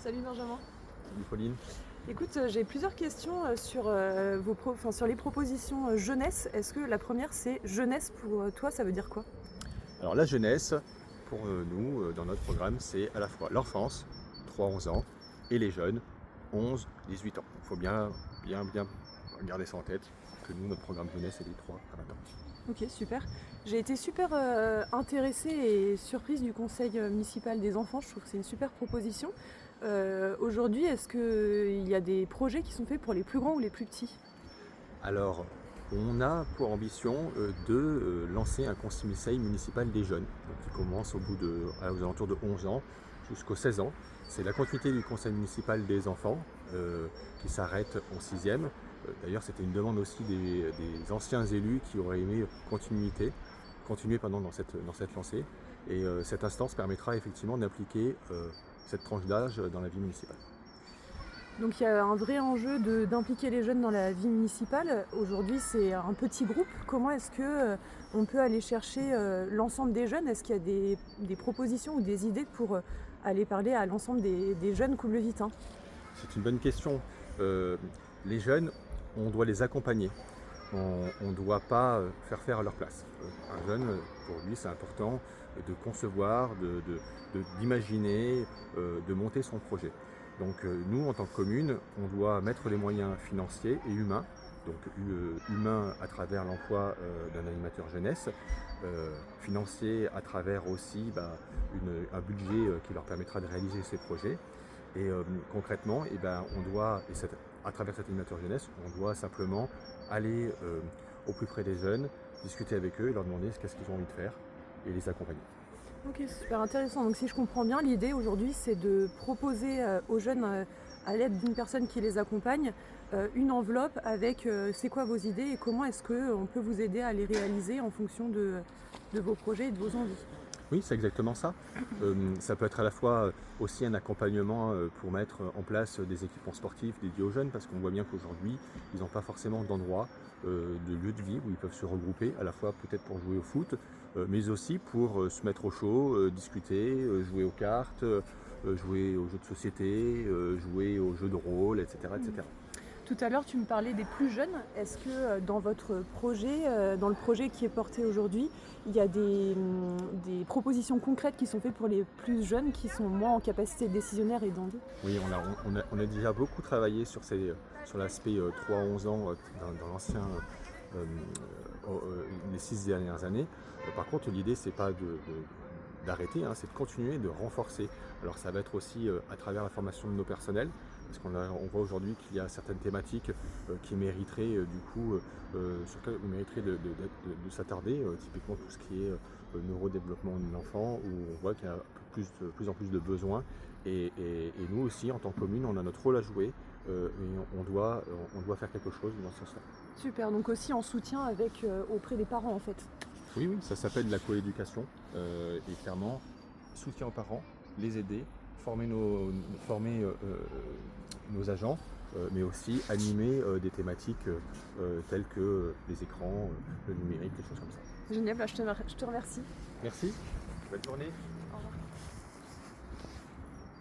Salut Benjamin. Salut Pauline. Écoute, j'ai plusieurs questions sur les propositions jeunesse. Est-ce que la première c'est jeunesse pour toi, ça veut dire quoi? Alors la jeunesse, pour nous, dans notre programme, c'est à la fois l'enfance, 3-11 ans, et les jeunes, 11-18 ans. Il faut bien garder ça en tête, que nous, notre programme jeunesse, c'est des 3 à 20 ans. Ok, super. J'ai été super intéressée et surprise du conseil municipal des enfants. Je trouve que c'est une super proposition. Aujourd'hui, est-ce qu'il y a des projets qui sont faits pour les plus grands ou les plus petits? Alors, on a pour ambition de lancer un conseil municipal des jeunes, donc qui commence aux alentours de 11 ans jusqu'aux 16 ans. C'est la continuité du conseil municipal des enfants qui s'arrête en 6e. D'ailleurs, c'était une demande aussi des anciens élus qui auraient aimé continuer dans cette lancée. Et cette instance permettra effectivement d'impliquer cette tranche d'âge dans la vie municipale. Donc il y a un vrai enjeu d'impliquer les jeunes dans la vie municipale. Aujourd'hui, c'est un petit groupe. Comment est-ce que on peut aller chercher l'ensemble des jeunes? Est-ce qu'il y a des propositions ou des idées pour aller parler à l'ensemble des jeunes coulevitains? C'est une bonne question. Les jeunes, on doit les accompagner. On ne doit pas faire à leur place. Un jeune, pour lui, c'est important de concevoir, d'imaginer, de monter son projet. Donc nous, en tant que commune, on doit mettre les moyens financiers et humains, donc humains à travers l'emploi d'un animateur jeunesse, financiers à travers aussi un budget qui leur permettra de réaliser ces projets. Et concrètement, à travers cet animateur jeunesse, on doit simplement aller au plus près des jeunes, discuter avec eux et leur demander qu'est-ce qu'ils ont envie de faire et les accompagner. Ok, super intéressant. Donc si je comprends bien, l'idée aujourd'hui, c'est de proposer aux jeunes, à l'aide d'une personne qui les accompagne, une enveloppe avec c'est quoi vos idées et comment est-ce qu'on peut vous aider à les réaliser en fonction de vos projets et de vos envies. Oui, c'est exactement ça. Ça peut être à la fois aussi un accompagnement pour mettre en place des équipements sportifs dédiés aux jeunes, parce qu'on voit bien qu'aujourd'hui, ils n'ont pas forcément d'endroit, de lieu de vie où ils peuvent se regrouper, à la fois peut-être pour jouer au foot, mais aussi pour se mettre au chaud, discuter, jouer aux cartes, jouer aux jeux de société, jouer aux jeux de rôle, etc. etc. Tout à l'heure, tu me parlais des plus jeunes. Est-ce que dans votre projet, dans le projet qui est porté aujourd'hui, il y a des propositions concrètes qui sont faites pour les plus jeunes qui sont moins en capacité décisionnaire et d'envie? Oui, on a déjà beaucoup travaillé sur l'aspect 3-11 ans dans l'ancien, les 6 dernières années. Par contre, l'idée, c'est pas d'arrêter, hein, c'est de continuer, de renforcer. Alors ça va être aussi à travers la formation de nos personnels, parce on voit aujourd'hui qu'il y a certaines thématiques qui mériteraient sur lesquelles on mériterait de s'attarder, typiquement tout ce qui est neurodéveloppement de l'enfant, où on voit qu'il y a de plus en plus de besoins. Et nous aussi, en tant que commune, on a notre rôle à jouer et on doit faire quelque chose dans ce sens-là. Super, donc aussi en soutien auprès des parents en fait. Oui, oui, ça s'appelle la coéducation et clairement, soutien aux parents, les aider, former nos agents, mais aussi animer des thématiques telles que les écrans, le numérique, des choses comme ça. Génial, je te remercie. Merci, bonne journée.